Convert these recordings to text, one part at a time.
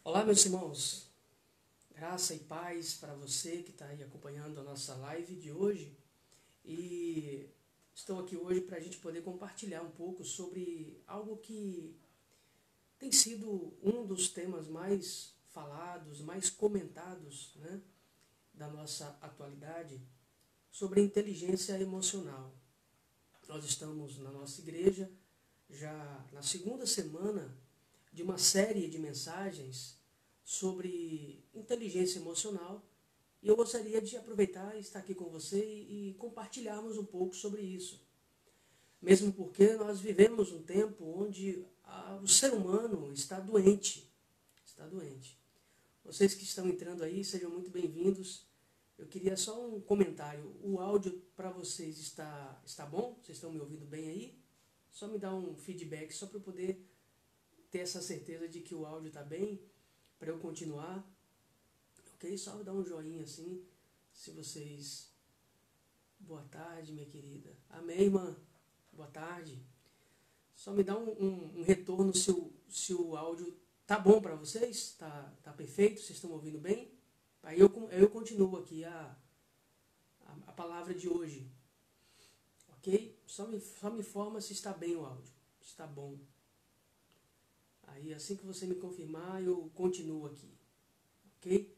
Olá, meus irmãos, graça e paz para você que está aí acompanhando a nossa live de hoje. E estou aqui hoje para a gente poder compartilhar um pouco sobre algo que tem sido um dos temas mais falados, mais comentados, né, da nossa atualidade, sobre a inteligência emocional. Nós estamos na nossa igreja já na segunda semana de uma série de mensagens sobre inteligência emocional e eu gostaria de aproveitar e estar aqui com você e compartilharmos um pouco sobre isso. Mesmo porque nós vivemos um tempo onde o ser humano está doente. Está doente. Vocês que estão entrando aí, sejam muito bem-vindos. Eu queria só um comentário. O áudio para vocês está bom? Vocês estão me ouvindo bem aí? Só me dá um feedback, só para eu poder ter essa certeza de que o áudio está bem, para eu continuar. Ok? Só dá um joinha assim, se vocês... Boa tarde, minha querida. Amém, irmã? Boa tarde. Só me dá um retorno se o áudio tá bom para vocês, tá perfeito, vocês estão ouvindo bem? Aí eu continuo aqui a palavra de hoje. Ok? Só me informa se está bem o áudio, se está bom. Aí assim que você me confirmar, eu continuo aqui. Ok?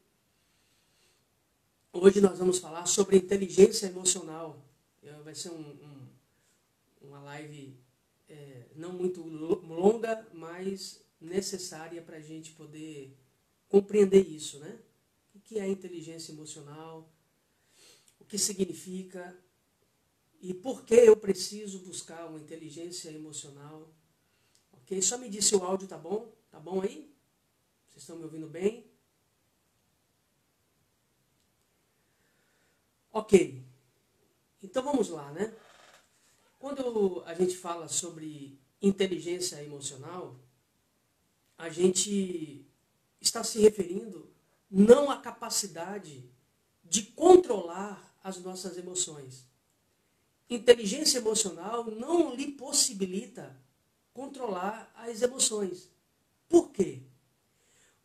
Hoje nós vamos falar sobre inteligência emocional. Vai ser uma live não muito longa, mas necessária para a gente poder compreender isso, né? O que é inteligência emocional, o que significa e por que eu preciso buscar uma inteligência emocional. Ok? Só me diz se o áudio tá bom? Tá bom aí? Vocês estão me ouvindo bem? Ok. Então vamos lá, né? Quando a gente fala sobre inteligência emocional, a gente está se referindo não à capacidade de controlar as nossas emoções. Inteligência emocional não lhe possibilita controlar as emoções. Por quê?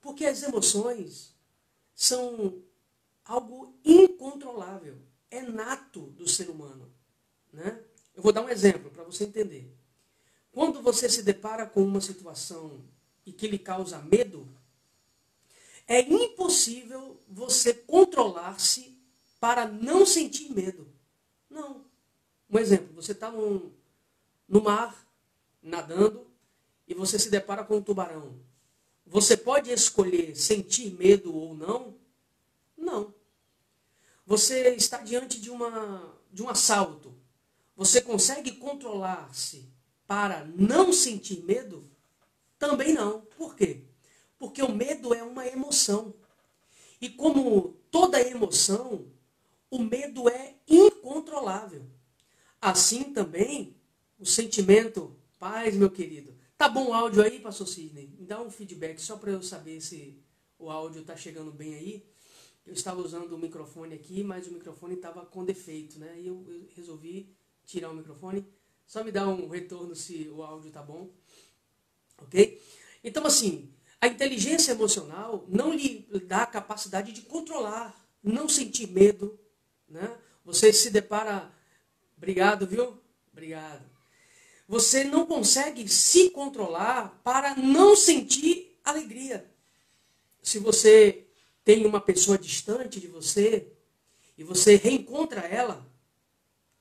Porque as emoções são algo incontrolável, é nato do ser humano, né? Eu vou dar um exemplo para você entender. Quando você se depara com uma situação e que lhe causa medo, é impossível você controlar-se para não sentir medo. Não. Um exemplo, você está no mar, nadando, e você se depara com um tubarão. Você pode escolher sentir medo ou não? Não. Você está diante de um assalto. Você consegue controlar-se para não sentir medo? Também não. Por quê? Porque o medo é uma emoção. E como toda emoção, o medo é incontrolável. Assim também, o sentimento, paz, meu querido. Tá bom o áudio aí, pastor Sidney? Me dá um feedback só para eu saber se o áudio está chegando bem aí. Eu estava usando o microfone aqui, mas o microfone estava com defeito, né? E eu resolvi tirar o microfone. Só me dá um retorno se o áudio está bom. Ok? Então, assim, a inteligência emocional não lhe dá a capacidade de controlar, não sentir medo, né? Você se depara... Obrigado, viu? Obrigado. Você não consegue se controlar para não sentir alegria. Se você tem uma pessoa distante de você e você reencontra ela,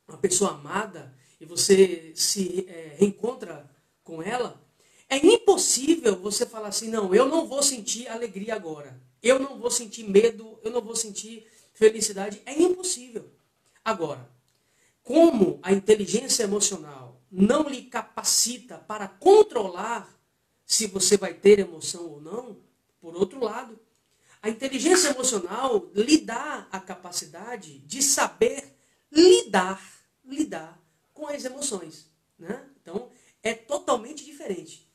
uma pessoa amada, e você se reencontra com ela, é impossível você falar assim, não, eu não vou sentir alegria agora. Eu não vou sentir medo, eu não vou sentir felicidade. É impossível. Agora, como a inteligência emocional não lhe capacita para controlar se você vai ter emoção ou não, por outro lado, a inteligência emocional lhe dá a capacidade de saber lidar com as emoções, né? Então, é totalmente diferente.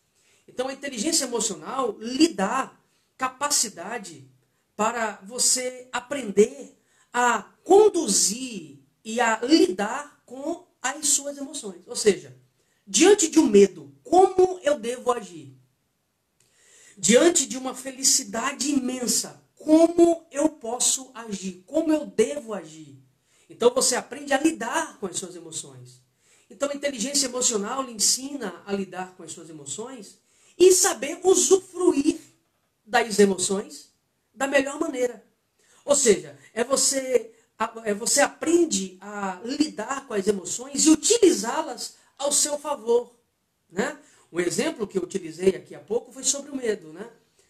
Então, a inteligência emocional lhe dá capacidade para você aprender a conduzir e a lidar com as suas emoções. Ou seja, diante de um medo, como eu devo agir? diante de uma felicidade imensa, como eu posso agir? Como eu devo agir? Então você aprende a lidar com as suas emoções. Então a inteligência emocional lhe ensina a lidar com as suas emoções e saber usufruir das emoções da melhor maneira. Ou seja, você aprende a lidar com as emoções e utilizá-las ao seu favor. Né? Um exemplo que eu utilizei aqui há pouco foi sobre o medo. Né?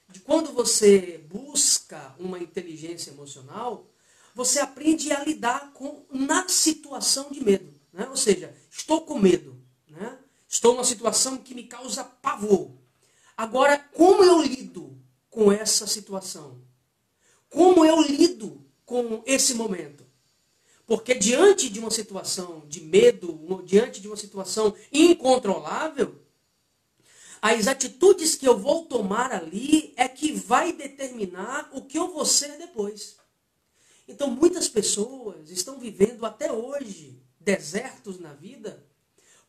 De quando você busca uma inteligência emocional, você aprende a lidar na situação de medo. Né? Ou seja, estou com medo. Né? Estou numa situação que me causa pavor. Agora, como eu lido com essa situação? Como eu lido com esse momento? Porque diante de uma situação de medo, diante de uma situação incontrolável, as atitudes que eu vou tomar ali é que vai determinar o que eu vou ser depois. Então muitas pessoas estão vivendo até hoje desertos na vida,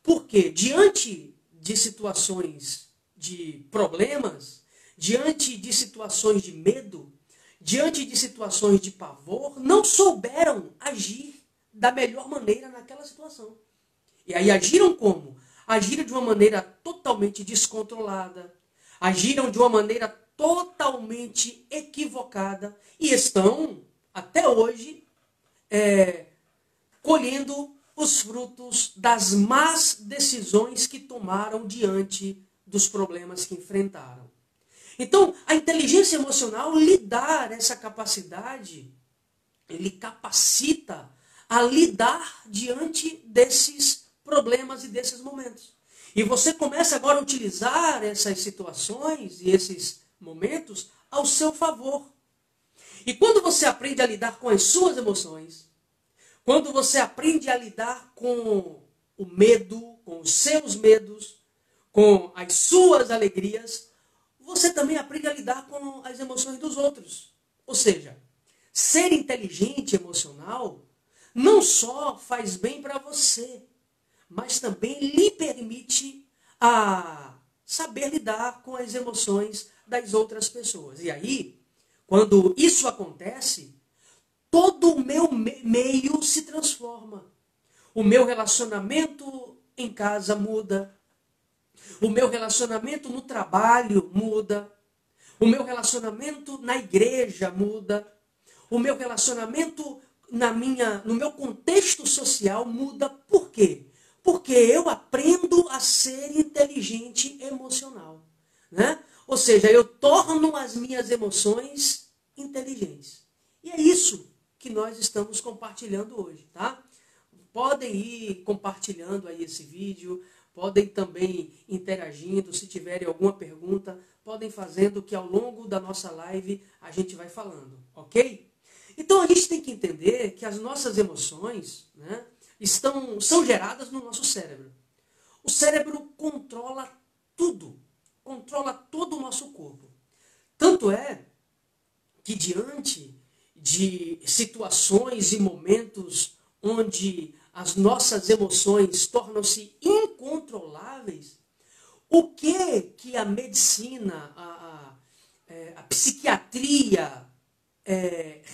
porque diante de situações de problemas, diante de situações de medo, diante de situações de pavor, não souberam agir da melhor maneira naquela situação. E aí agiram como? Agiram de uma maneira totalmente descontrolada, agiram de uma maneira totalmente equivocada e estão, até hoje, colhendo os frutos das más decisões que tomaram diante dos problemas que enfrentaram. Então, a inteligência emocional lhe dá essa capacidade, ele capacita a lidar diante desses problemas e desses momentos. E você começa agora a utilizar essas situações e esses momentos ao seu favor. E quando você aprende a lidar com as suas emoções, quando você aprende a lidar com o medo, com os seus medos, com as suas alegrias, você também aprende a lidar com as emoções dos outros. Ou seja, ser inteligente emocional não só faz bem para você, mas também lhe permite a saber lidar com as emoções das outras pessoas. E aí, quando isso acontece, todo o meu meio se transforma. O meu relacionamento em casa muda. O meu relacionamento no trabalho muda. O meu relacionamento na igreja muda. O meu relacionamento no meu contexto social muda. Por quê? Porque eu aprendo a ser inteligente emocional. Né? Ou seja, eu torno as minhas emoções inteligentes. E é isso que nós estamos compartilhando hoje, tá? Podem ir compartilhando aí esse vídeo, podem também interagindo, se tiverem alguma pergunta, podem fazendo que ao longo da nossa live a gente vai falando, ok? Então a gente tem que entender que as nossas emoções, né, são geradas no nosso cérebro. O cérebro controla tudo, controla todo o nosso corpo. Tanto é que diante de situações e momentos onde as nossas emoções tornam-se incontroláveis, o que a medicina, a psiquiatria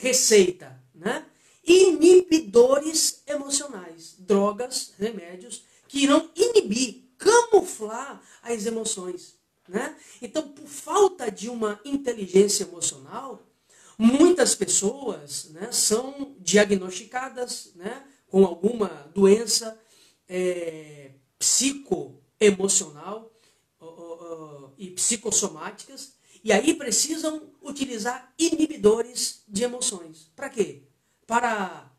receita? Né? Inibidores emocionais, drogas, remédios, que irão inibir, camuflar as emoções. Né? Então, por falta de uma inteligência emocional, muitas pessoas, né, são diagnosticadas, né, com alguma doença psicoemocional e psicossomáticas, e aí precisam utilizar inibidores de emoções. Para quê? Para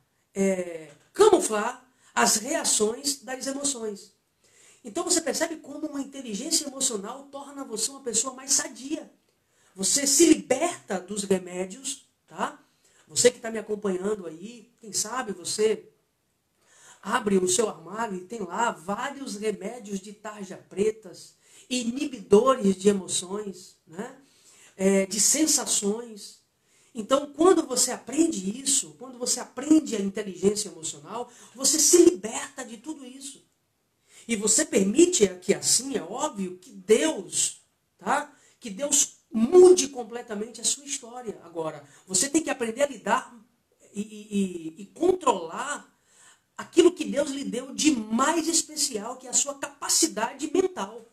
camuflar as reações das emoções. Então você percebe como uma inteligência emocional torna você uma pessoa mais sadia. Você se liberta dos remédios, tá? Você que está me acompanhando aí, quem sabe você abre o seu armário e tem lá vários remédios de tarja pretas, inibidores de emoções, né? De sensações. Então, quando você aprende isso, quando você aprende a inteligência emocional, você se liberta de tudo isso. E você permite que assim, é óbvio, que Deus, tá? Que Deus mude completamente a sua história. Agora, você tem que aprender a lidar e controlar aquilo que Deus lhe deu de mais especial, que é a sua capacidade mental,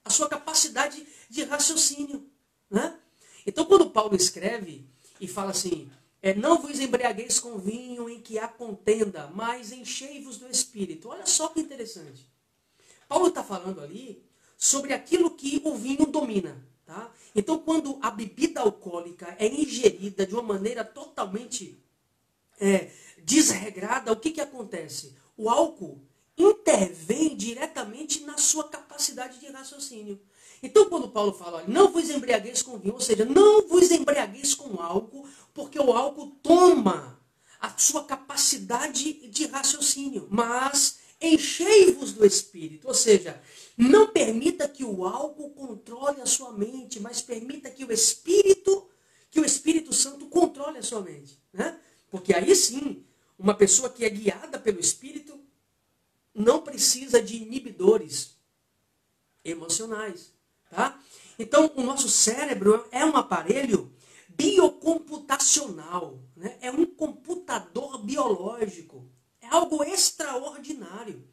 a sua capacidade de raciocínio, né? Então, quando Paulo escreve e fala assim, não vos embriagueis com vinho em que há contenda, mas enchei-vos do Espírito. Olha só que interessante. Paulo está falando ali sobre aquilo que o vinho domina. Tá? Então, quando a bebida alcoólica é ingerida de uma maneira totalmente desregrada, o que acontece? O álcool intervém diretamente na sua capacidade de raciocínio. Então, quando Paulo fala, olha, não vos embriagueis com vinho, ou seja, não vos embriagueis com álcool, porque o álcool toma a sua capacidade de raciocínio, mas enchei-vos do Espírito, ou seja, não permita que o álcool controle a sua mente, mas permita que o Espírito Santo controle a sua mente, né? Porque aí sim, uma pessoa que é guiada pelo Espírito não precisa de inibidores emocionais, tá? Então, o nosso cérebro é um aparelho biocomputacional, né? É um computador biológico, é algo extraordinário.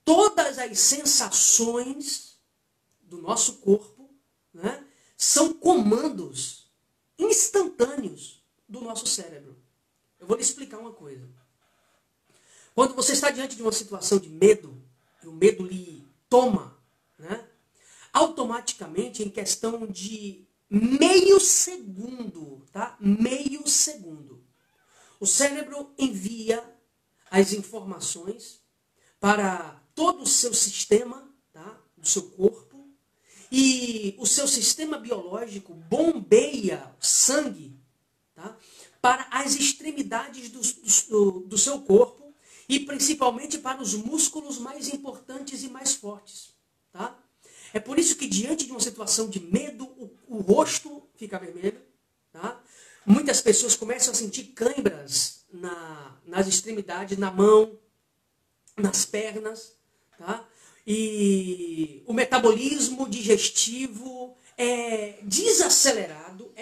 Todas as sensações do nosso corpo, né, são comandos instantâneos do nosso cérebro. Eu vou lhe explicar uma coisa. Quando você está diante de uma situação de medo, e o medo lhe toma, né, automaticamente, em questão de meio segundo, tá? Meio segundo, o cérebro envia as informações para todo o seu sistema, tá, do seu corpo, e o seu sistema biológico bombeia sangue, tá, para as extremidades do seu corpo e principalmente para os músculos mais importantes e mais fortes. Tá? É por isso que diante de uma situação de medo, o rosto fica vermelho. Tá? Muitas pessoas começam a sentir câimbras nas extremidades, na mão, nas pernas. Tá? E o metabolismo digestivo é desacelerado.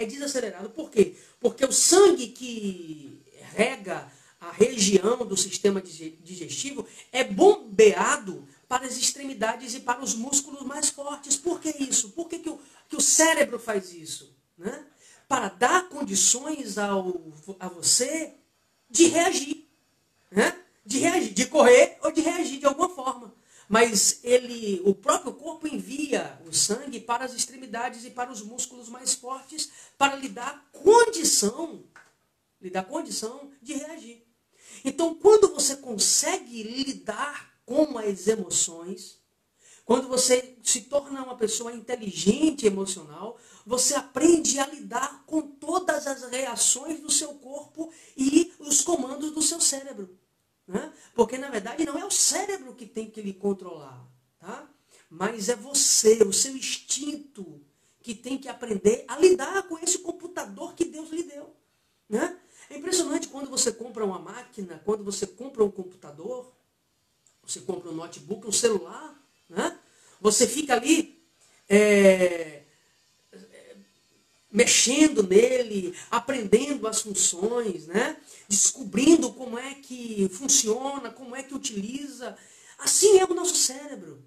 Por quê? Porque o sangue que rega a região do sistema digestivo é bombeado para as extremidades e para os músculos mais fortes. Por que isso? Por que o cérebro faz isso? Né? Para dar condições a você de reagir. Né? De reagir, de correr ou de reagir de alguma forma. Mas o próprio corpo envia o sangue para as extremidades e para os músculos mais fortes para lhe dar condição de reagir. Então, quando você consegue lidar com as emoções, quando você se torna uma pessoa inteligente emocional, você aprende a lidar com todas as reações do seu corpo e os comandos do seu cérebro. Né? Porque, na verdade, não é o cérebro que tem que lhe controlar, tá? Mas é você, o seu instinto, que tem que aprender a lidar com esse computador que Deus lhe deu. Né? É impressionante quando você compra uma máquina, quando você compra um computador, você compra um notebook, um celular, né? Você fica ali mexendo nele, aprendendo as funções, né? Descobrindo como é que funciona, como é que utiliza. Assim é o nosso cérebro.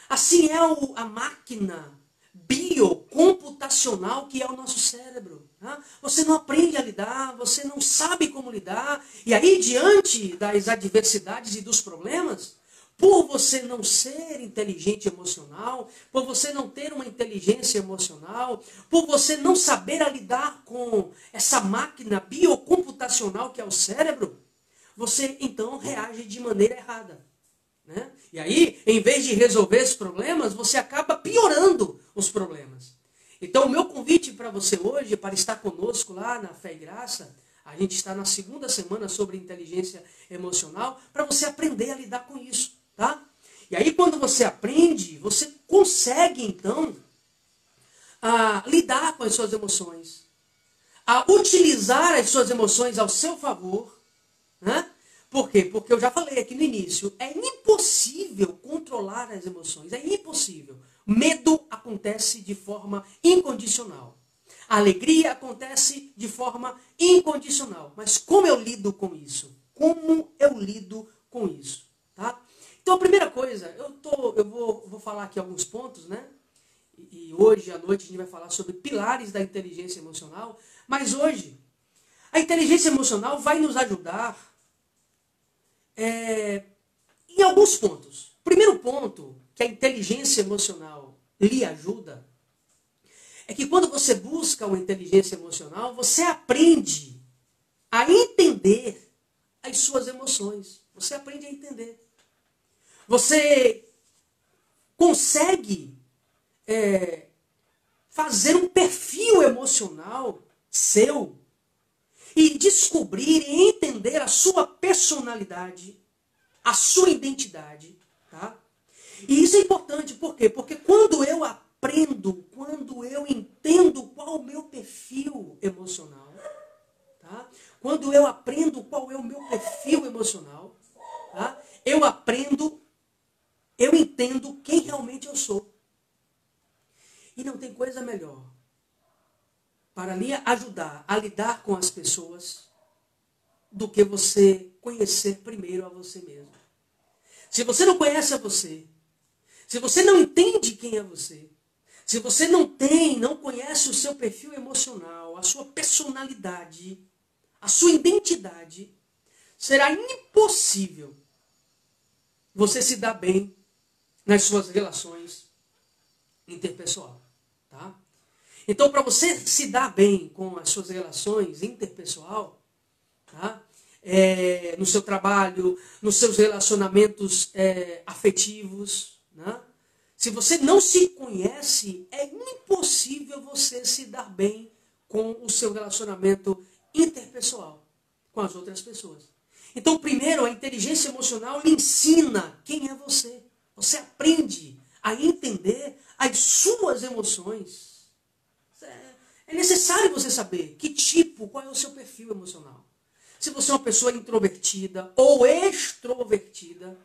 Assim é a máquina biocomputacional que é o nosso cérebro. Tá? Você não aprende a lidar, você não sabe como lidar. E aí, diante das adversidades e dos problemas, por você não ser inteligente emocional, por você não ter uma inteligência emocional, por você não saber lidar com essa máquina biocomputacional que é o cérebro, você então reage de maneira errada. Né? E aí, em vez de resolver os problemas, você acaba piorando os problemas. Então, o meu convite para você hoje, para estar conosco lá na Fé e Graça, a gente está na segunda semana sobre inteligência emocional, para você aprender a lidar com isso. Tá? E aí, quando você aprende, você consegue, então, lidar com as suas emoções, a utilizar as suas emoções ao seu favor. Né? Por quê? Porque eu já falei aqui no início, é impossível impossível controlar as emoções. É impossível. Medo acontece de forma incondicional. A alegria acontece de forma incondicional. Mas como eu lido com isso? Como eu lido com isso? Tá? Então, a primeira coisa, eu vou falar aqui alguns pontos, né? E hoje à noite a gente vai falar sobre pilares da inteligência emocional. Mas hoje, a inteligência emocional vai nos ajudar em alguns pontos. O primeiro ponto que a inteligência emocional lhe ajuda é que quando você busca uma inteligência emocional, você aprende a entender as suas emoções. Você aprende a entender. Você consegue fazer um perfil emocional seu e descobrir e entender a sua personalidade, a sua identidade. Tá? E isso é importante, por quê? Porque quando eu aprendo, quando eu entendo qual o meu perfil emocional, tá? Quando eu aprendo qual é o meu perfil emocional, tá? Eu aprendo, eu entendo quem realmente eu sou. E não tem coisa melhor para lhe ajudar a lidar com as pessoas do que você conhecer primeiro a você mesmo. Se você não conhece a você, se você não entende quem é você, se você não conhece o seu perfil emocional, a sua personalidade, a sua identidade, será impossível você se dar bem nas suas relações interpessoais. Tá? Então, para você se dar bem com as suas relações interpessoais, tá? No seu trabalho, nos seus relacionamentos afetivos, né? Se você não se conhece, é impossível você se dar bem com o seu relacionamento interpessoal com as outras pessoas. Então, primeiro, a inteligência emocional lhe ensina quem é você. Você aprende a entender as suas emoções. É necessário você saber qual é o seu perfil emocional. Se você é uma pessoa introvertida ou extrovertida,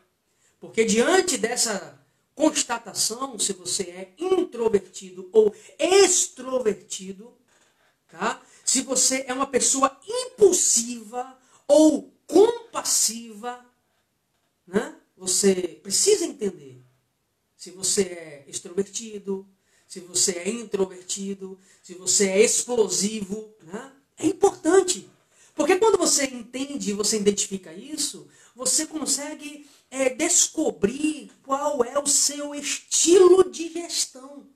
porque diante dessa constatação, se você é introvertido ou extrovertido, tá? Se você é uma pessoa impulsiva ou compassiva, né? Você precisa entender se você é extrovertido, se você é introvertido, se você é explosivo, né? É importante. Porque quando você entende e você identifica isso, você consegue descobrir qual é o seu estilo de gestão.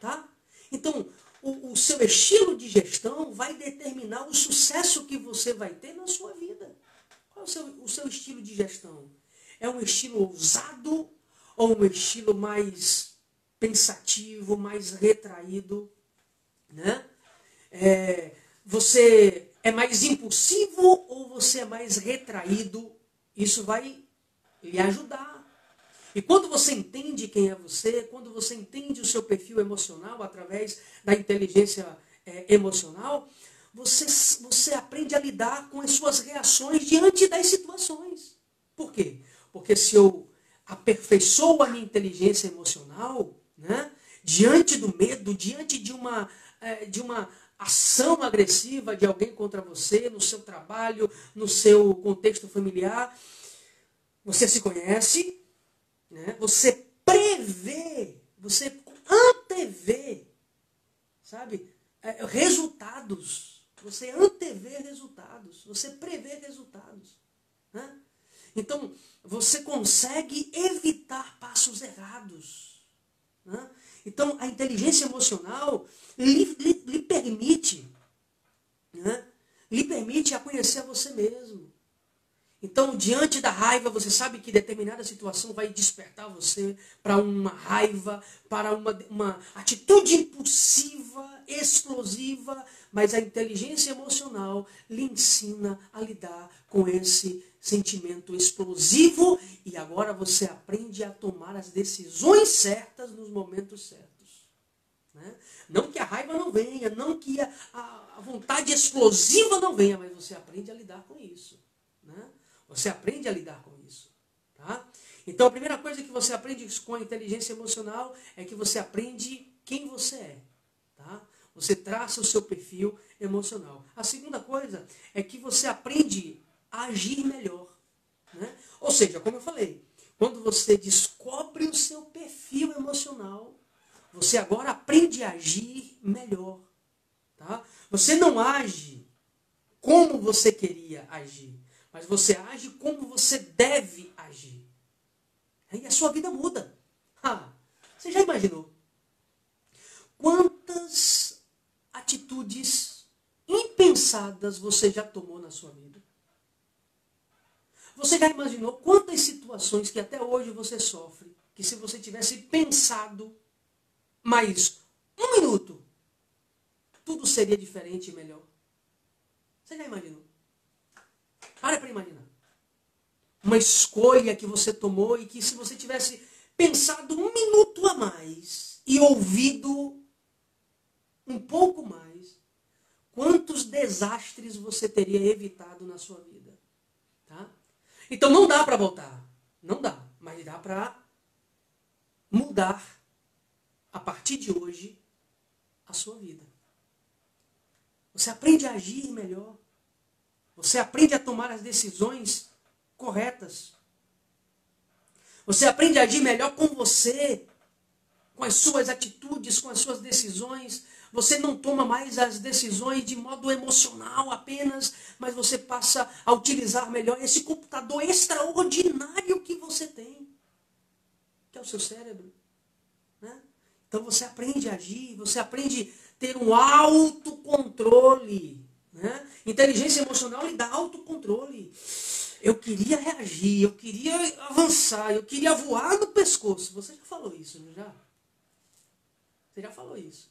Tá? Então, o seu estilo de gestão vai determinar o sucesso que você vai ter na sua vida. Qual é o seu estilo de gestão? É um estilo ousado ou um estilo mais pensativo, mais retraído? Né? Você é mais impulsivo ou você é mais retraído? Isso vai lhe ajudar. E quando você entende quem é você, quando você entende o seu perfil emocional através da inteligência emocional, você aprende a lidar com as suas reações diante das situações. Por quê? Porque se eu aperfeiçoo a minha inteligência emocional, né, diante do medo, diante de uma ação agressiva de alguém contra você, no seu trabalho, no seu contexto familiar, você se conhece, né? Você prevê, você antevê, sabe? Resultados. Você antevê resultados. Você prevê resultados. Né? Então, você consegue evitar passos errados. Né? Então, a inteligência emocional lhe permite, né? Lhe permite a conhecer você mesmo. Então, diante da raiva, você sabe que determinada situação vai despertar você para uma raiva, para uma atitude impulsiva, explosiva, mas a inteligência emocional lhe ensina a lidar com esse sentimento explosivo e agora você aprende a tomar as decisões certas nos momentos certos. Né? Não que a raiva não venha, não que a vontade explosiva não venha, mas você aprende a lidar com isso. Né? Você aprende a lidar com isso. Tá? Então a primeira coisa que você aprende com a inteligência emocional é que você aprende quem você é. Tá? Você traça o seu perfil emocional. A segunda coisa é que você aprende a agir melhor. Né? Ou seja, como eu falei, quando você descobre o seu perfil emocional, você agora aprende a agir melhor. Tá? Você não age como você queria agir, mas você age como você deve agir. Aí a sua vida muda. Você já imaginou? Quantas atitudes impensadas você já tomou na sua vida? Você já imaginou quantas situações que até hoje você sofre, que se você tivesse pensado mais um minuto, tudo seria diferente e melhor? Você já imaginou? Para imaginar. Uma escolha que você tomou e que se você tivesse pensado um minuto a mais e ouvido um pouco mais, quantos desastres você teria evitado na sua vida? Tá? Então não dá para voltar. Não dá. Mas dá para mudar a partir de hoje a sua vida. Você aprende a agir melhor. Você aprende a tomar as decisões corretas. Você aprende a agir melhor com você, com as suas atitudes, com as suas decisões. Você não toma mais as decisões de modo emocional apenas, mas você passa a utilizar melhor esse computador extraordinário que você tem, que é o seu cérebro. Né? Então você aprende a agir, você aprende a ter um autocontrole. Né? Inteligência emocional lhe dá autocontrole. Eu queria reagir, eu queria avançar, eu queria voar no pescoço. Você já falou isso, não já? Você já falou isso.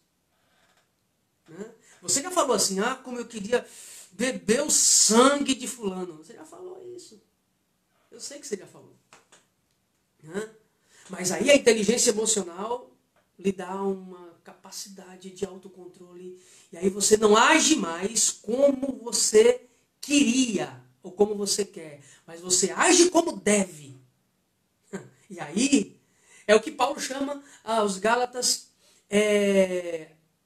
Né? Você já falou assim, como eu queria beber o sangue de fulano. Você já falou isso. Eu sei que você já falou. Né? Mas aí a inteligência emocional lhe dá uma capacidade de autocontrole. E aí você não age mais como você queria ou como você quer. Mas você age como deve. E aí é o que Paulo chama aos Gálatas.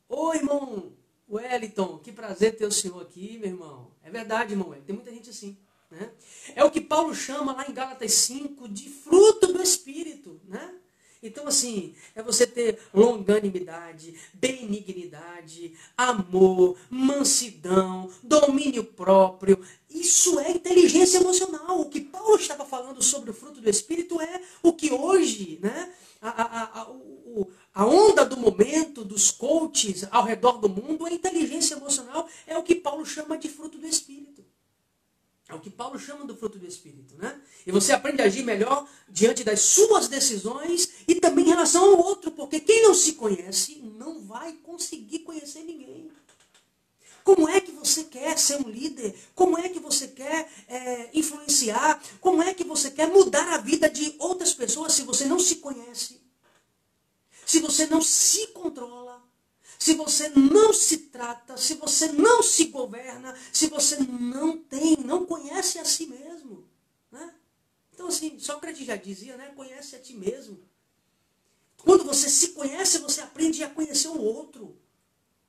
Ô irmão Wellington, que prazer ter o senhor aqui, meu irmão. É verdade, irmão Wellington. Tem muita gente assim. Né? É o que Paulo chama lá em Gálatas 5 de fruto do Espírito. Né? Então, assim, é você ter longanimidade, benignidade, amor, mansidão, domínio próprio. Isso é inteligência emocional. O que Paulo estava falando sobre o fruto do Espírito é o que hoje, né, a onda do momento dos coaches ao redor do mundo, a inteligência emocional é o que Paulo chama de fruto do Espírito. É o que Paulo chama do fruto do Espírito, né? E você aprende a agir melhor diante das suas decisões e também em relação ao outro, porque quem não se conhece não vai conseguir conhecer ninguém. Como é que você quer ser um líder? Como é que você quer influenciar? Como é que você quer mudar a vida de outras pessoas se você não se conhece? Se você não se controla? Se você não se trata, se você não se governa, se você não conhece a si mesmo. Né? Então assim, Sócrates já dizia, né? Conhece a ti mesmo. Quando você se conhece, você aprende a conhecer o outro.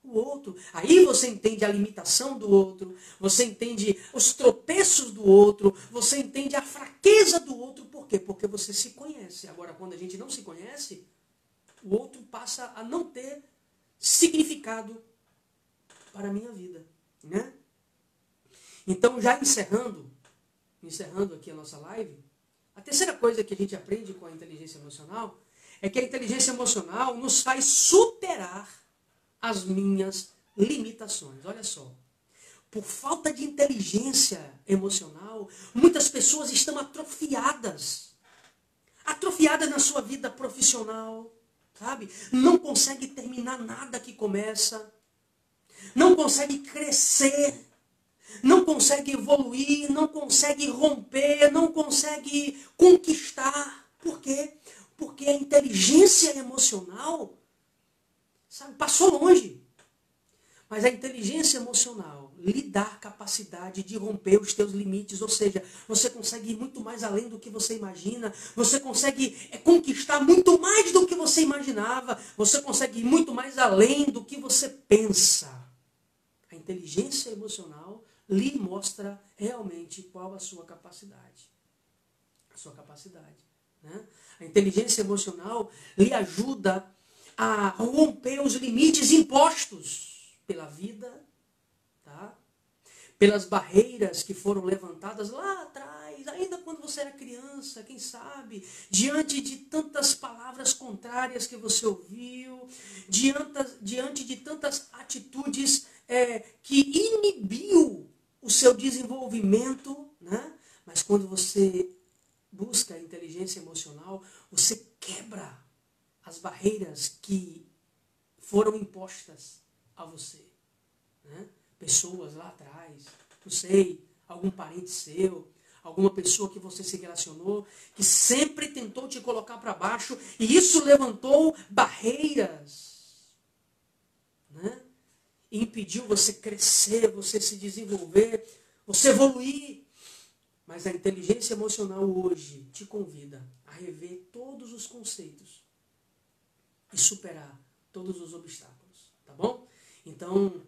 O outro. Aí você entende a limitação do outro, você entende os tropeços do outro, você entende a fraqueza do outro. Por quê? Porque você se conhece. Agora, quando a gente não se conhece, o outro passa a não ter significado para a minha vida. Né? Então, já encerrando aqui a nossa live, a terceira coisa que a gente aprende com a inteligência emocional é que a inteligência emocional nos faz superar as minhas limitações. Olha só. Por falta de inteligência emocional, muitas pessoas estão atrofiadas. Atrofiadas na sua vida profissional. Sabe? Não consegue terminar nada que começa. Não consegue crescer. Não consegue evoluir. Não consegue romper. Não consegue conquistar. Por quê? Porque a inteligência emocional, sabe, passou longe. Mas a inteligência emocional lhe dá a capacidade de romper os teus limites, ou seja, você consegue ir muito mais além do que você imagina, você consegue conquistar muito mais do que você imaginava, você consegue ir muito mais além do que você pensa. A inteligência emocional lhe mostra realmente qual a sua capacidade. A sua capacidade. Né? A inteligência emocional lhe ajuda a romper os limites impostos pela vida, tá? Pelas barreiras que foram levantadas lá atrás, ainda quando você era criança, quem sabe, diante de tantas palavras contrárias que você ouviu, diante de tantas atitudes que inibiu o seu desenvolvimento, né? Mas quando você busca a inteligência emocional, você quebra as barreiras que foram impostas a você. Né? Pessoas lá atrás, não sei, algum parente seu, alguma pessoa que você se relacionou, que sempre tentou te colocar para baixo, e isso levantou barreiras, né? E impediu você crescer, você se desenvolver, você evoluir. Mas a inteligência emocional hoje te convida a rever todos os conceitos e superar todos os obstáculos, tá bom? Então,